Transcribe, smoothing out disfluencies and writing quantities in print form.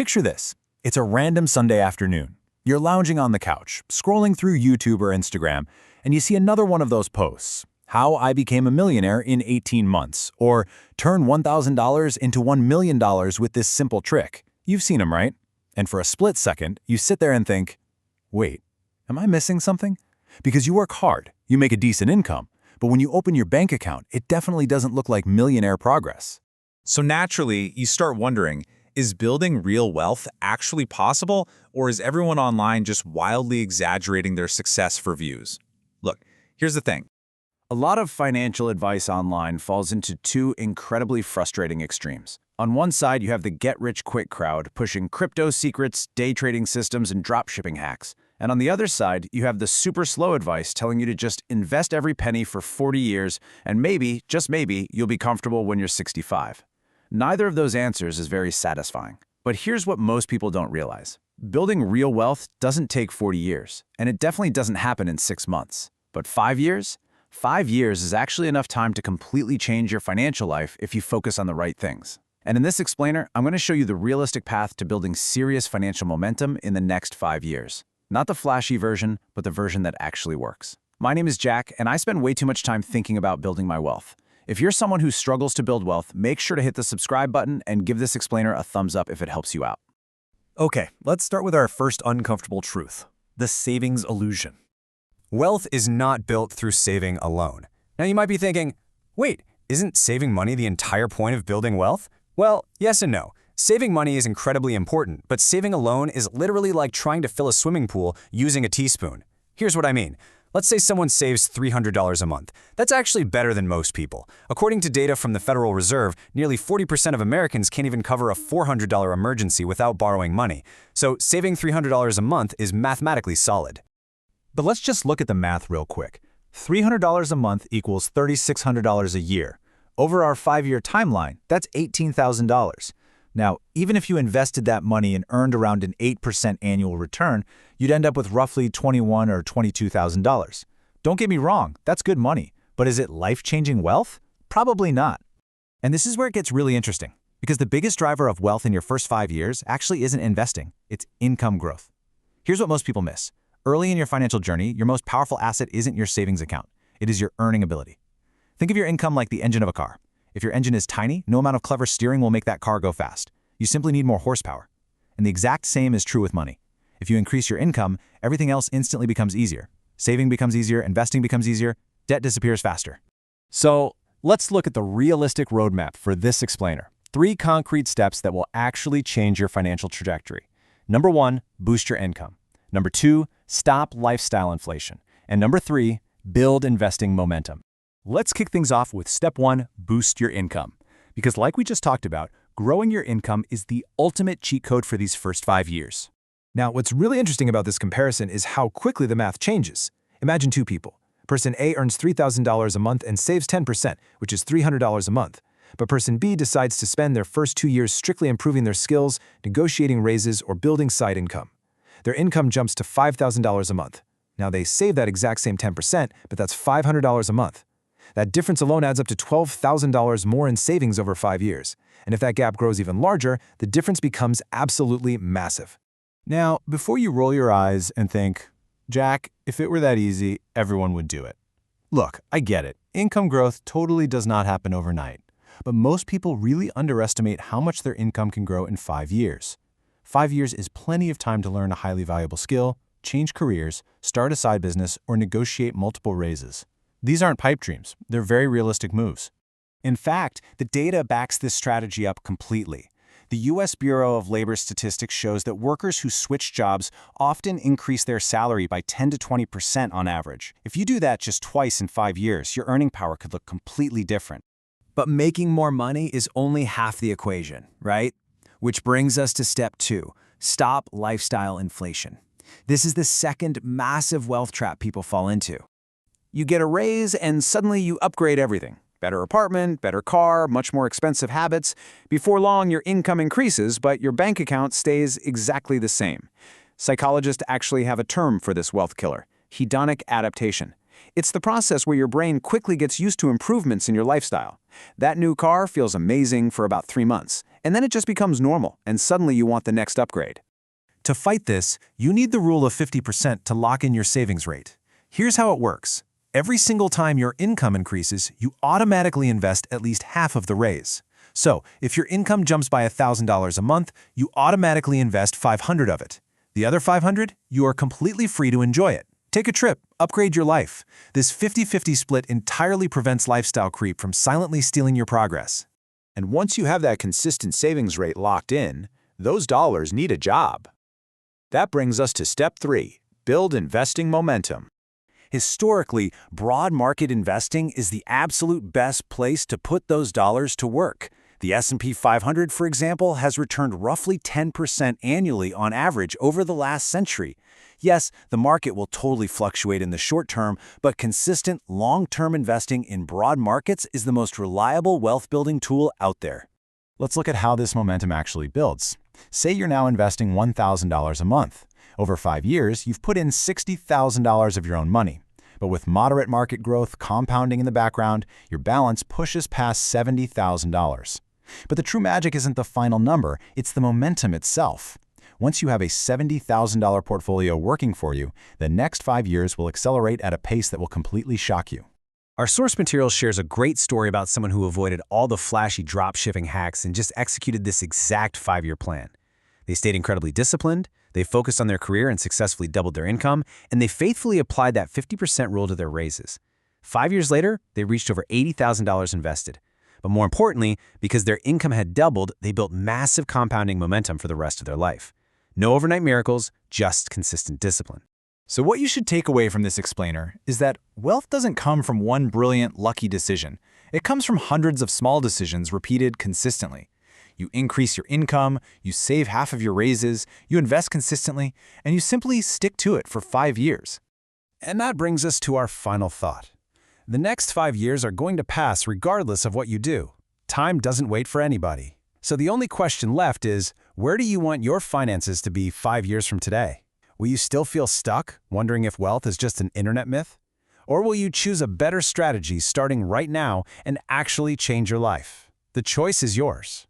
Picture this. It's a random Sunday afternoon. You're lounging on the couch, scrolling through YouTube or Instagram, and you see another one of those posts. How I became a millionaire in 18 months, or turn $1,000 into $1 million with this simple trick. You've seen them, right? And for a split second, you sit there and think, wait, am I missing something? Because you work hard, you make a decent income, but when you open your bank account, it definitely doesn't look like millionaire progress. So naturally, you start wondering, is building real wealth actually possible, or is everyone online just wildly exaggerating their success for views? Look, here's the thing. A lot of financial advice online falls into two incredibly frustrating extremes. On one side, you have the get-rich-quick crowd pushing crypto secrets, day trading systems, and dropshipping hacks. And on the other side, you have the super slow advice telling you to just invest every penny for 40 years, and maybe, just maybe, you'll be comfortable when you're 65. Neither of those answers is very satisfying. But here's what most people don't realize. Building real wealth doesn't take 40 years, and it definitely doesn't happen in 6 months. But 5 years? 5 years is actually enough time to completely change your financial life if you focus on the right things. And in this explainer, I'm going to show you the realistic path to building serious financial momentum in the next 5 years. Not the flashy version, but the version that actually works. My name is Jack, and I spend way too much time thinking about building my wealth. If you're someone who struggles to build wealth, make sure to hit the subscribe button and give this explainer a thumbs up if it helps you out. Okay, let's start with our first uncomfortable truth, the savings illusion. Wealth is not built through saving alone. Now you might be thinking, wait, isn't saving money the entire point of building wealth? Well, yes and no. Saving money is incredibly important, but saving alone is literally like trying to fill a swimming pool using a teaspoon. Here's what I mean. Let's say someone saves $300 a month. That's actually better than most people. According to data from the Federal Reserve, nearly 40% of Americans can't even cover a $400 emergency without borrowing money. So saving $300 a month is mathematically solid. But let's just look at the math real quick. $300 a month equals $3,600 a year. Over our 5-year timeline, that's $18,000. Now, even if you invested that money and earned around an 8% annual return, you'd end up with roughly $21,000 or $22,000. Don't get me wrong, that's good money, but is it life-changing wealth? Probably not. And this is where it gets really interesting, because the biggest driver of wealth in your first 5 years actually isn't investing, it's income growth. Here's what most people miss. Early in your financial journey, your most powerful asset isn't your savings account, it is your earning ability. Think of your income like the engine of a car. If your engine is tiny, no amount of clever steering will make that car go fast. You simply need more horsepower. And the exact same is true with money. If you increase your income, everything else instantly becomes easier. Saving becomes easier, investing becomes easier, debt disappears faster. So let's look at the realistic roadmap for this explainer. 3 concrete steps that will actually change your financial trajectory. Number 1, boost your income. Number 2, stop lifestyle inflation. And number 3, build investing momentum. Let's kick things off with step 1, boost your income. Because like we just talked about, growing your income is the ultimate cheat code for these first 5 years. Now, what's really interesting about this comparison is how quickly the math changes. Imagine 2 people. Person A earns $3,000 a month and saves 10%, which is $300 a month. But person B decides to spend their first 2 years strictly improving their skills, negotiating raises, or building side income. Their income jumps to $5,000 a month. Now, they save that exact same 10%, but that's $500 a month. That difference alone adds up to $12,000 more in savings over 5 years. And if that gap grows even larger, the difference becomes absolutely massive. Now, before you roll your eyes and think, Jack, if it were that easy, everyone would do it. Look, I get it. Income growth totally does not happen overnight. But most people really underestimate how much their income can grow in 5 years. 5 years is plenty of time to learn a highly valuable skill, change careers, start a side business, or negotiate multiple raises. These aren't pipe dreams, they're very realistic moves. In fact, the data backs this strategy up completely. The U.S. Bureau of Labor Statistics shows that workers who switch jobs often increase their salary by 10 to 20% on average. If you do that just twice in 5 years, your earning power could look completely different. But making more money is only half the equation, right? Which brings us to step 2, stop lifestyle inflation. This is the second massive wealth trap people fall into. You get a raise and suddenly you upgrade everything. Better apartment, better car, much more expensive habits. Before long, your income increases, but your bank account stays exactly the same. Psychologists actually have a term for this wealth killer, hedonic adaptation. It's the process where your brain quickly gets used to improvements in your lifestyle. That new car feels amazing for about 3 months, And then it just becomes normal, and suddenly you want the next upgrade. To fight this, you need the rule of 50% to lock in your savings rate. Here's how it works. Every single time your income increases, you automatically invest at least half of the raise. So, if your income jumps by $1,000 a month, you automatically invest $500 of it. The other $500, you are completely free to enjoy it. Take a trip, upgrade your life. This 50-50 split entirely prevents lifestyle creep from silently stealing your progress. And once you have that consistent savings rate locked in, those dollars need a job. That brings us to step 3, build investing momentum. Historically, broad market investing is the absolute best place to put those dollars to work. The S&P 500, for example, has returned roughly 10% annually on average over the last century. Yes, the market will totally fluctuate in the short term, but consistent, long-term investing in broad markets is the most reliable wealth-building tool out there. Let's look at how this momentum actually builds. Say you're now investing $1,000 a month. Over 5 years, you've put in $60,000 of your own money. But with moderate market growth compounding in the background, your balance pushes past $70,000. But the true magic isn't the final number, it's the momentum itself. Once you have a $70,000 portfolio working for you, the next 5 years will accelerate at a pace that will completely shock you. Our source material shares a great story about someone who avoided all the flashy drop-shipping hacks and just executed this exact 5-year plan. They stayed incredibly disciplined, they focused on their career and successfully doubled their income, and they faithfully applied that 50% rule to their raises. 5 years later, they reached over $80,000 invested. But more importantly, because their income had doubled, they built massive compounding momentum for the rest of their life. No overnight miracles, just consistent discipline. So what you should take away from this explainer is that wealth doesn't come from one brilliant, lucky decision. It comes from hundreds of small decisions repeated consistently. You increase your income, you save half of your raises, you invest consistently, and you simply stick to it for 5 years. And that brings us to our final thought. The next 5 years are going to pass regardless of what you do. Time doesn't wait for anybody. So the only question left is, where do you want your finances to be 5 years from today? Will you still feel stuck, wondering if wealth is just an internet myth? Or will you choose a better strategy starting right now and actually change your life? The choice is yours.